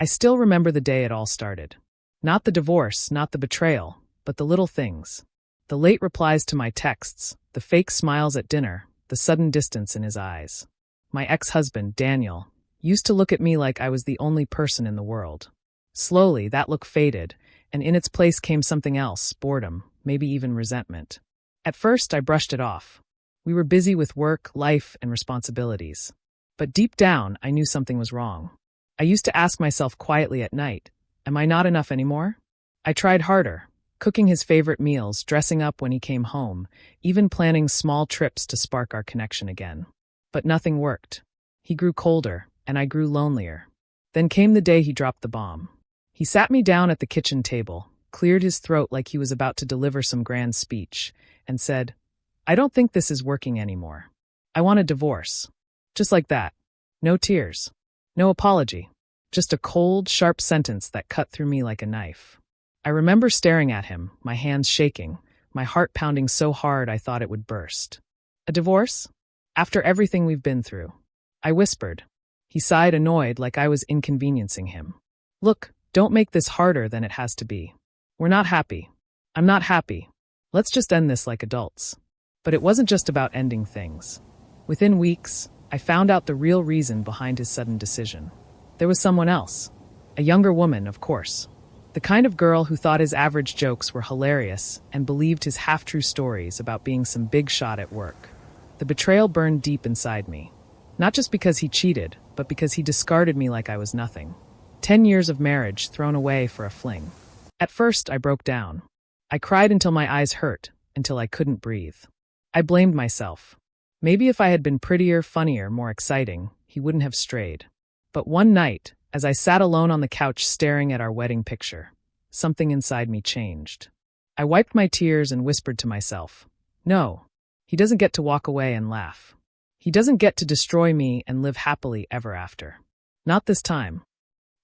I still remember the day it all started. Not the divorce, not the betrayal, but the little things. The late replies to my texts, the fake smiles at dinner, the sudden distance in his eyes. My ex-husband, Daniel, used to look at me like I was the only person in the world. Slowly, that look faded, and in its place came something else, boredom, maybe even resentment. At first, I brushed it off. We were busy with work, life, and responsibilities. But deep down, I knew something was wrong. I used to ask myself quietly at night, am I not enough anymore? I tried harder, cooking his favorite meals, dressing up when he came home, even planning small trips to spark our connection again. But nothing worked. He grew colder, and I grew lonelier. Then came the day he dropped the bomb. He sat me down at the kitchen table, cleared his throat like he was about to deliver some grand speech, and said, I don't think this is working anymore. I want a divorce. Just like that. No tears. No apology. Just a cold, sharp sentence that cut through me like a knife. I remember staring at him, my hands shaking, my heart pounding so hard I thought it would burst. A divorce? After everything we've been through. I whispered. He sighed, annoyed, like I was inconveniencing him. Look, don't make this harder than it has to be. We're not happy. I'm not happy. Let's just end this like adults. But it wasn't just about ending things. Within weeks, I found out the real reason behind his sudden decision. There was someone else. A younger woman, of course. The kind of girl who thought his average jokes were hilarious and believed his half-true stories about being some big shot at work. The betrayal burned deep inside me. Not just because he cheated, but because he discarded me like I was nothing. 10 years of marriage thrown away for a fling. At first, I broke down. I cried until my eyes hurt, until I couldn't breathe. I blamed myself. Maybe if I had been prettier, funnier, more exciting, he wouldn't have strayed. But one night, as I sat alone on the couch staring at our wedding picture, something inside me changed. I wiped my tears and whispered to myself, no, he doesn't get to walk away and laugh. He doesn't get to destroy me and live happily ever after. Not this time.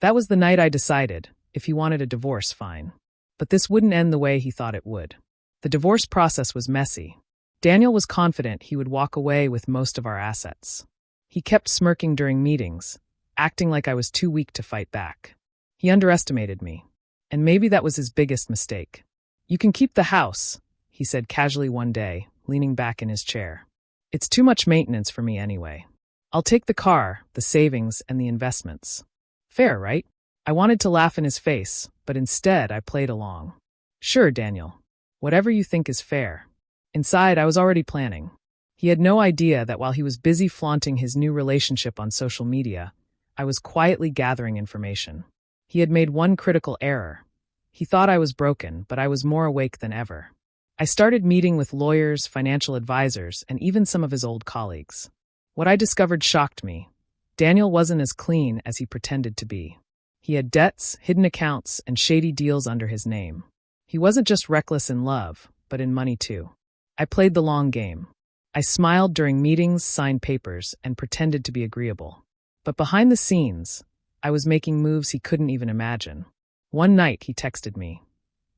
That was the night I decided, if he wanted a divorce, fine. But this wouldn't end the way he thought it would. The divorce process was messy. Daniel was confident he would walk away with most of our assets. He kept smirking during meetings, acting like I was too weak to fight back. He underestimated me. And maybe that was his biggest mistake. You can keep the house, he said casually one day, leaning back in his chair. It's too much maintenance for me anyway. I'll take the car, the savings, and the investments. Fair, right? I wanted to laugh in his face, but instead I played along. Sure, Daniel. Whatever you think is fair. Inside, I was already planning. He had no idea that while he was busy flaunting his new relationship on social media, I was quietly gathering information. He had made one critical error. He thought I was broken, but I was more awake than ever. I started meeting with lawyers, financial advisors, and even some of his old colleagues. What I discovered shocked me. Daniel wasn't as clean as he pretended to be. He had debts, hidden accounts, and shady deals under his name. He wasn't just reckless in love, but in money too. I played the long game. I smiled during meetings, signed papers, and pretended to be agreeable. But behind the scenes, I was making moves he couldn't even imagine. One night, he texted me,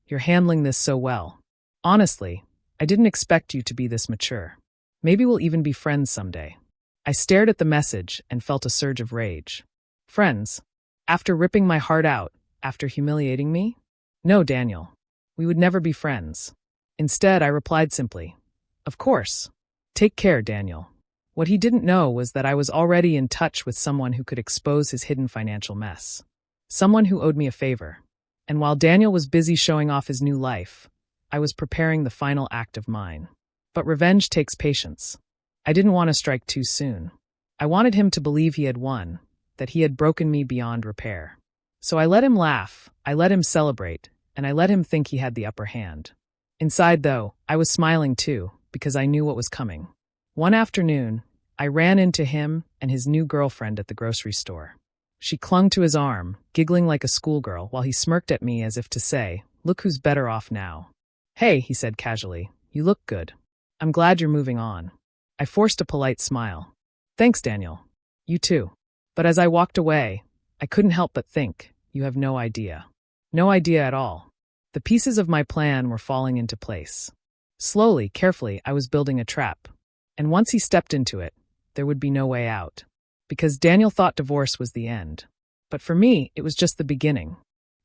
"You're handling this so well. Honestly, I didn't expect you to be this mature. Maybe we'll even be friends someday." I stared at the message and felt a surge of rage. Friends? After ripping my heart out, after humiliating me? No, Daniel. We would never be friends. Instead, I replied simply, "Of course. Take care, Daniel." What he didn't know was that I was already in touch with someone who could expose his hidden financial mess. Someone who owed me a favor. And while Daniel was busy showing off his new life, I was preparing the final act of mine. But revenge takes patience. I didn't want to strike too soon. I wanted him to believe he had won, that he had broken me beyond repair. So I let him laugh, I let him celebrate, and I let him think he had the upper hand. Inside, though, I was smiling too, because I knew what was coming. One afternoon, I ran into him and his new girlfriend at the grocery store. She clung to his arm, giggling like a schoolgirl, while he smirked at me as if to say, "Look who's better off now." "Hey," he said casually, "you look good. I'm glad you're moving on." I forced a polite smile. "Thanks, Daniel. You too." But as I walked away, I couldn't help but think, you have no idea. No idea at all. The pieces of my plan were falling into place. Slowly, carefully, I was building a trap. And once he stepped into it, there would be no way out. Because Daniel thought divorce was the end. But for me, it was just the beginning.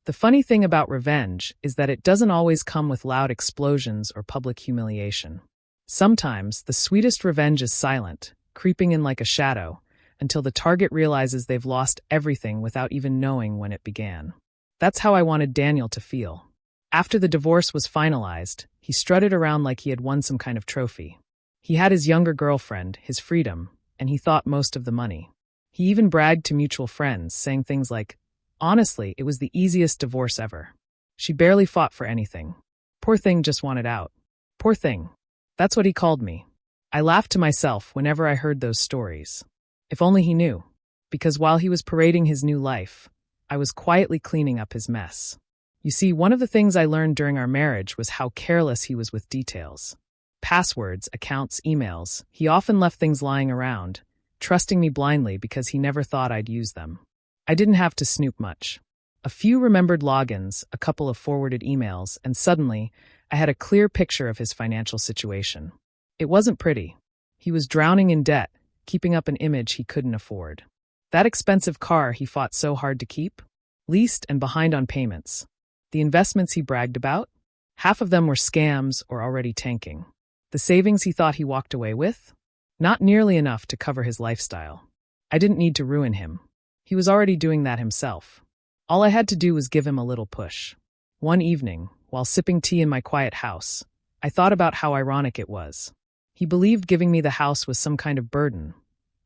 The funny thing about revenge is that it doesn't always come with loud explosions or public humiliation. Sometimes, the sweetest revenge is silent, creeping in like a shadow, until the target realizes they've lost everything without even knowing when it began. That's how I wanted Daniel to feel. After the divorce was finalized, he strutted around like he had won some kind of trophy. He had his younger girlfriend, his freedom, and he thought most of the money. He even bragged to mutual friends, saying things like, "Honestly, it was the easiest divorce ever. She barely fought for anything. Poor thing just wanted out. Poor thing." That's what he called me. I laughed to myself whenever I heard those stories. If only he knew. Because while he was parading his new life, I was quietly cleaning up his mess. You see, one of the things I learned during our marriage was how careless he was with details. Passwords, accounts, emails, he often left things lying around, trusting me blindly because he never thought I'd use them. I didn't have to snoop much. A few remembered logins, a couple of forwarded emails, and suddenly, I had a clear picture of his financial situation. It wasn't pretty. He was drowning in debt, keeping up an image he couldn't afford. That expensive car he fought so hard to keep? Leased and behind on payments. The investments he bragged about? Half of them were scams or already tanking. The savings he thought he walked away with? Not nearly enough to cover his lifestyle. I didn't need to ruin him. He was already doing that himself. All I had to do was give him a little push. One evening, while sipping tea in my quiet house, I thought about how ironic it was. He believed giving me the house was some kind of burden.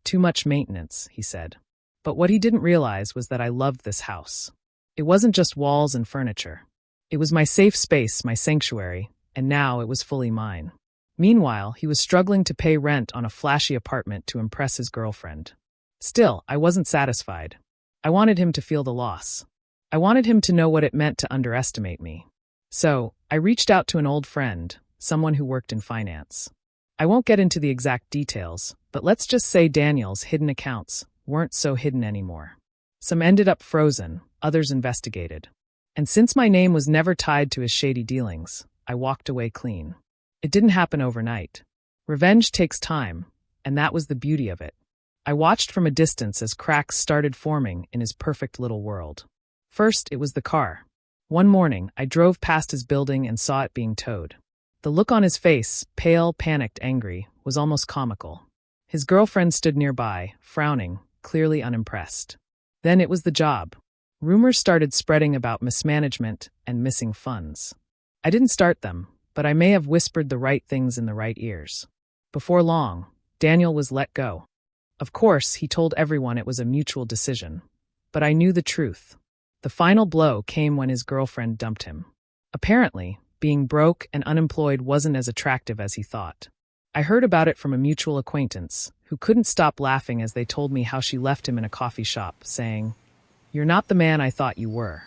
Too much maintenance, he said. But what he didn't realize was that I loved this house. It wasn't just walls and furniture. It was my safe space, my sanctuary, and now it was fully mine. Meanwhile, he was struggling to pay rent on a flashy apartment to impress his girlfriend. Still, I wasn't satisfied. I wanted him to feel the loss. I wanted him to know what it meant to underestimate me. So, I reached out to an old friend, someone who worked in finance. I won't get into the exact details, but let's just say Daniel's hidden accounts weren't so hidden anymore. Some ended up frozen, others investigated. And since my name was never tied to his shady dealings, I walked away clean. It didn't happen overnight. Revenge takes time, and that was the beauty of it. I watched from a distance as cracks started forming in his perfect little world. First, it was the car. One morning, I drove past his building and saw it being towed. The look on his face, pale, panicked, angry, was almost comical. His girlfriend stood nearby, frowning, clearly unimpressed. Then it was the job. Rumors started spreading about mismanagement and missing funds. I didn't start them, but I may have whispered the right things in the right ears. Before long, Daniel was let go. Of course, he told everyone it was a mutual decision. But I knew the truth. The final blow came when his girlfriend dumped him. Apparently, being broke and unemployed wasn't as attractive as he thought. I heard about it from a mutual acquaintance, who couldn't stop laughing as they told me how she left him in a coffee shop, saying, "You're not the man I thought you were."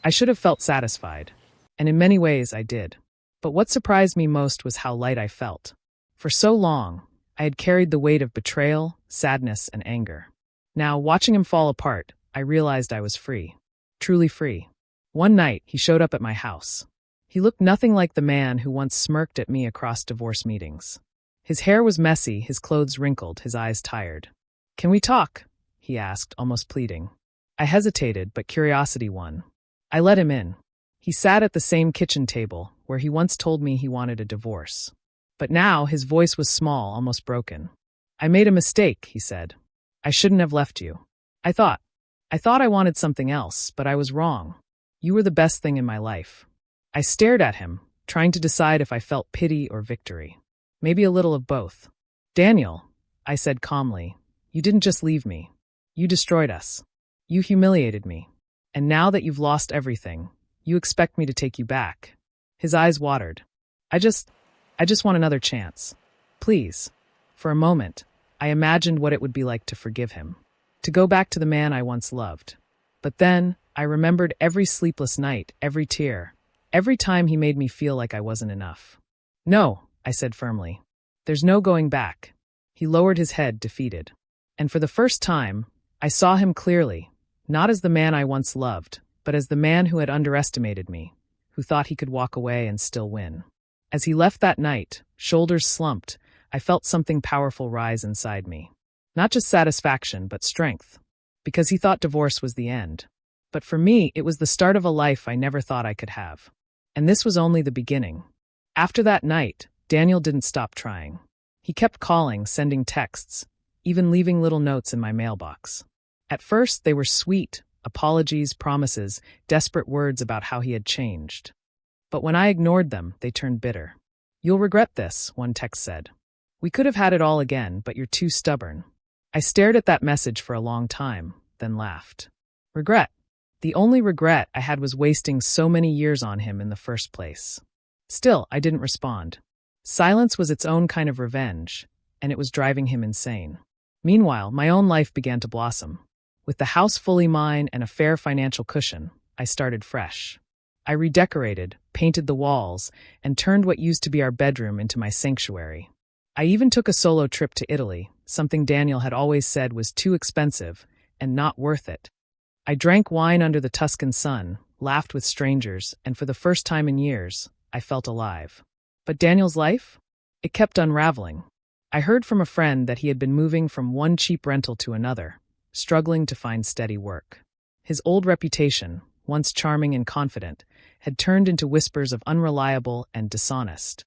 I should have felt satisfied. And in many ways, I did. But what surprised me most was how light I felt. For so long, I had carried the weight of betrayal, sadness, and anger. Now, watching him fall apart, I realized I was free. Truly free. One night, he showed up at my house. He looked nothing like the man who once smirked at me across divorce meetings. His hair was messy, his clothes wrinkled, his eyes tired. "Can we talk?" he asked, almost pleading. I hesitated, but curiosity won. I let him in. He sat at the same kitchen table, where he once told me he wanted a divorce. But now his voice was small, almost broken. "I made a mistake," he said. "I shouldn't have left you. I thought I wanted something else, but I was wrong. You were the best thing in my life." I stared at him, trying to decide if I felt pity or victory. Maybe a little of both. "Daniel," I said calmly, "you didn't just leave me. You destroyed us. You humiliated me. And now that you've lost everything, you expect me to take you back." His eyes watered. I just want another chance. Please." For a moment, I imagined what it would be like to forgive him. To go back to the man I once loved. But then, I remembered every sleepless night, every tear, every time he made me feel like I wasn't enough. "No," I said firmly. "There's no going back." He lowered his head, defeated. And for the first time, I saw him clearly, not as the man I once loved, but as the man who had underestimated me, who thought he could walk away and still win. As he left that night, shoulders slumped, I felt something powerful rise inside me. Not just satisfaction, but strength. because he thought divorce was the end. But for me, it was the start of a life I never thought I could have. And this was only the beginning. After that night, Daniel didn't stop trying. He kept calling, sending texts, even leaving little notes in my mailbox. At first, they were sweet, apologies, promises, desperate words about how he had changed. But when I ignored them, they turned bitter. "You'll regret this," one text said. "We could have had it all again, but you're too stubborn." I stared at that message for a long time, then laughed. Regret. The only regret I had was wasting so many years on him in the first place. Still, I didn't respond. Silence was its own kind of revenge, and it was driving him insane. Meanwhile, my own life began to blossom. With the house fully mine and a fair financial cushion, I started fresh. I redecorated, painted the walls, and turned what used to be our bedroom into my sanctuary. I even took a solo trip to Italy, something Daniel had always said was too expensive and not worth it. I drank wine under the Tuscan sun, laughed with strangers, and for the first time in years, I felt alive. But Daniel's life? It kept unraveling. I heard from a friend that he had been moving from one cheap rental to another, struggling to find steady work. His old reputation, once charming and confident, had turned into whispers of unreliable and dishonest.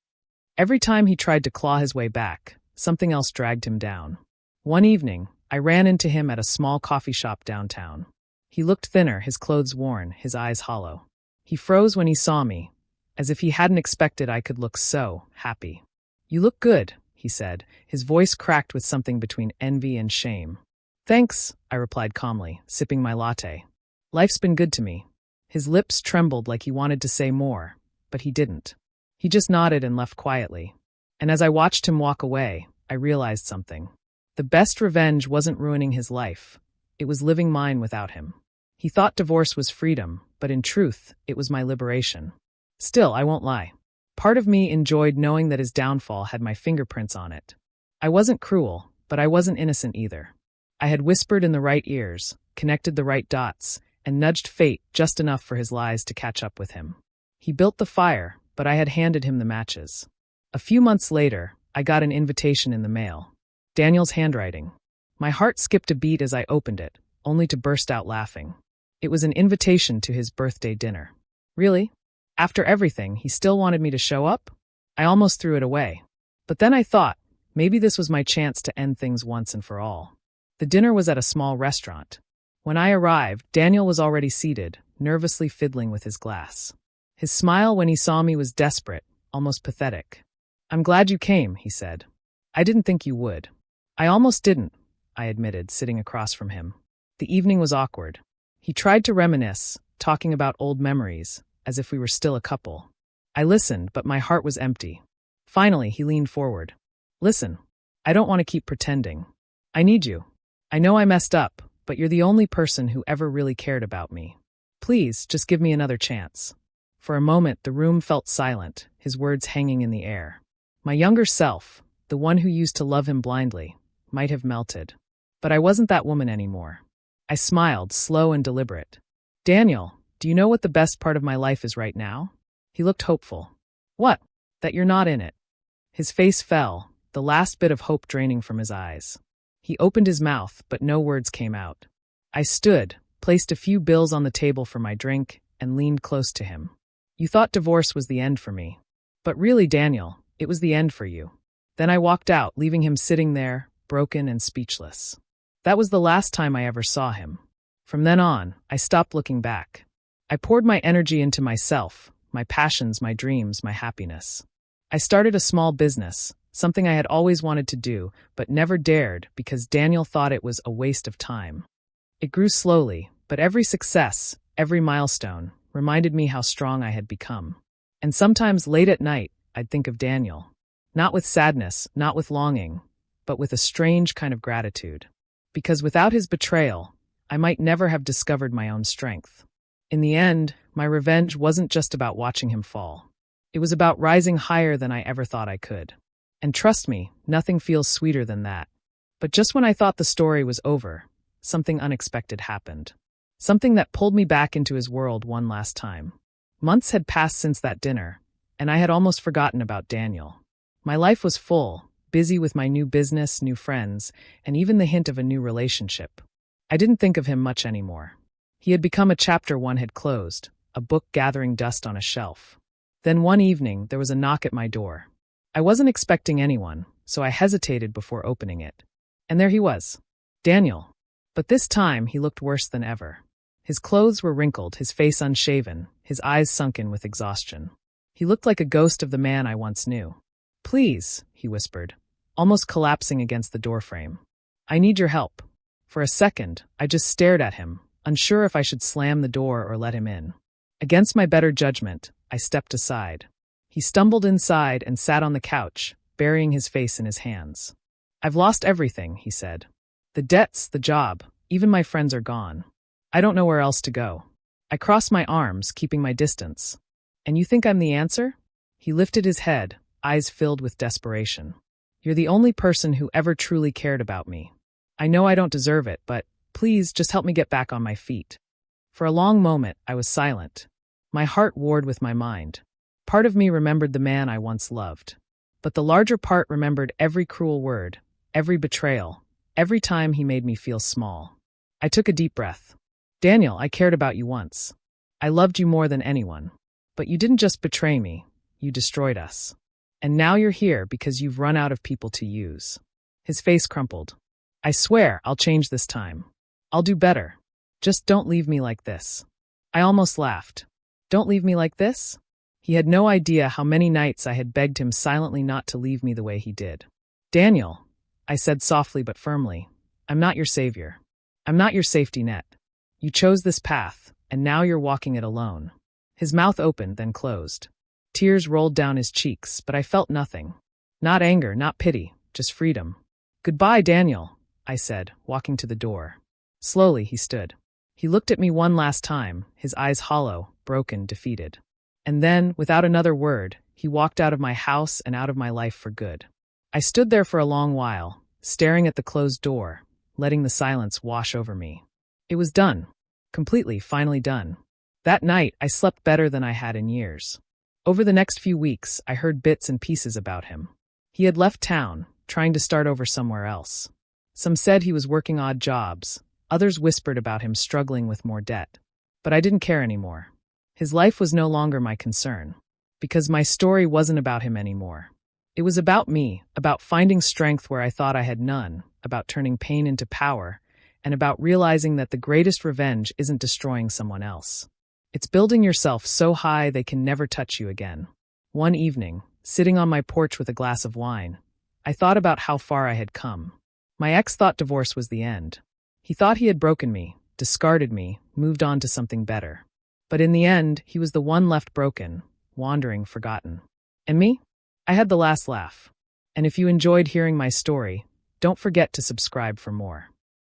Every time he tried to claw his way back, something else dragged him down. One evening, I ran into him at a small coffee shop downtown. He looked thinner, his clothes worn, his eyes hollow. He froze when he saw me, as if he hadn't expected I could look so happy. "You look good," he said, his voice cracked with something between envy and shame. "Thanks," I replied calmly, sipping my latte. "Life's been good to me." His lips trembled like he wanted to say more, but he didn't. He just nodded and left quietly. And as I watched him walk away, I realized something. The best revenge wasn't ruining his life. It was living mine without him. He thought divorce was freedom, but in truth, it was my liberation. Still, I won't lie. Part of me enjoyed knowing that his downfall had my fingerprints on it. I wasn't cruel, but I wasn't innocent either. I had whispered in the right ears, connected the right dots, and nudged fate just enough for his lies to catch up with him. He built the fire, but I had handed him the matches. A few months later, I got an invitation in the mail. Daniel's handwriting. My heart skipped a beat as I opened it, only to burst out laughing. It was an invitation to his birthday dinner. Really? After everything, he still wanted me to show up? I almost threw it away. But then I thought, maybe this was my chance to end things once and for all. The dinner was at a small restaurant. When I arrived, Daniel was already seated, nervously fiddling with his glass. His smile when he saw me was desperate, almost pathetic. "I'm glad you came," he said. "I didn't think you would." "I almost didn't," I admitted, sitting across from him. The evening was awkward. He tried to reminisce, talking about old memories, as if we were still a couple. I listened, but my heart was empty. Finally, he leaned forward. "Listen, I don't want to keep pretending. I need you. I know I messed up, but you're the only person who ever really cared about me. Please, just give me another chance." For a moment, the room felt silent, his words hanging in the air. My younger self, the one who used to love him blindly, might have melted. But I wasn't that woman anymore. I smiled, slow and deliberate. "Daniel, do you know what the best part of my life is right now?" He looked hopeful. "What? That you're not in it." His face fell, the last bit of hope draining from his eyes. He opened his mouth, but no words came out. I stood, placed a few bills on the table for my drink, and leaned close to him. "You thought divorce was the end for me. But really, Daniel, it was the end for you." Then I walked out, leaving him sitting there, broken and speechless. That was the last time I ever saw him. From then on, I stopped looking back. I poured my energy into myself, my passions, my dreams, my happiness. I started a small business, something I had always wanted to do, but never dared because Daniel thought it was a waste of time. It grew slowly, but every success, every milestone, reminded me how strong I had become. And sometimes late at night, I'd think of Daniel. Not with sadness, not with longing, but with a strange kind of gratitude. Because without his betrayal, I might never have discovered my own strength. In the end, my revenge wasn't just about watching him fall. It was about rising higher than I ever thought I could. And trust me, nothing feels sweeter than that. But just when I thought the story was over, something unexpected happened. Something that pulled me back into his world one last time. Months had passed since that dinner, and I had almost forgotten about Daniel. My life was full, busy with my new business, new friends, and even the hint of a new relationship. I didn't think of him much anymore. He had become a chapter one had closed, a book gathering dust on a shelf. Then one evening, there was a knock at my door. I wasn't expecting anyone, so I hesitated before opening it. And there he was. Daniel. But this time, he looked worse than ever. His clothes were wrinkled, his face unshaven, his eyes sunken with exhaustion. He looked like a ghost of the man I once knew. "Please," he whispered, almost collapsing against the doorframe. "I need your help." For a second, I just stared at him, unsure if I should slam the door or let him in. Against my better judgment, I stepped aside. He stumbled inside and sat on the couch, burying his face in his hands. "I've lost everything," he said. "The debts, the job, even my friends are gone. I don't know where else to go." I crossed my arms, keeping my distance. "And you think I'm the answer?" He lifted his head, eyes filled with desperation. "You're the only person who ever truly cared about me. I know I don't deserve it, but please just help me get back on my feet." For a long moment, I was silent. My heart warred with my mind. Part of me remembered the man I once loved. But the larger part remembered every cruel word, every betrayal, every time he made me feel small. I took a deep breath. "Daniel, I cared about you once. I loved you more than anyone. But you didn't just betray me, you destroyed us. And now you're here because you've run out of people to use." His face crumpled. "I swear I'll change this time. I'll do better. Just don't leave me like this." I almost laughed. "Don't leave me like this?" He had no idea how many nights I had begged him silently not to leave me the way he did. "Daniel," I said softly but firmly, "I'm not your savior. I'm not your safety net. You chose this path, and now you're walking it alone." His mouth opened, then closed. Tears rolled down his cheeks, but I felt nothing. Not anger, not pity, just freedom. "Goodbye, Daniel," I said, walking to the door. Slowly, he stood. He looked at me one last time, his eyes hollow, broken, defeated. And then, without another word, he walked out of my house and out of my life for good. I stood there for a long while, staring at the closed door, letting the silence wash over me. It was done. Completely, finally done. That night, I slept better than I had in years. Over the next few weeks, I heard bits and pieces about him. He had left town, trying to start over somewhere else. Some said he was working odd jobs. Others whispered about him struggling with more debt. But I didn't care anymore. His life was no longer my concern. Because my story wasn't about him anymore. It was about me, about finding strength where I thought I had none, about turning pain into power, and about realizing that the greatest revenge isn't destroying someone else. It's building yourself so high they can never touch you again. One evening, sitting on my porch with a glass of wine, I thought about how far I had come. My ex thought divorce was the end. He thought he had broken me, discarded me, moved on to something better. But in the end, he was the one left broken, wandering, forgotten. And me? I had the last laugh. And if you enjoyed hearing my story, don't forget to subscribe for more.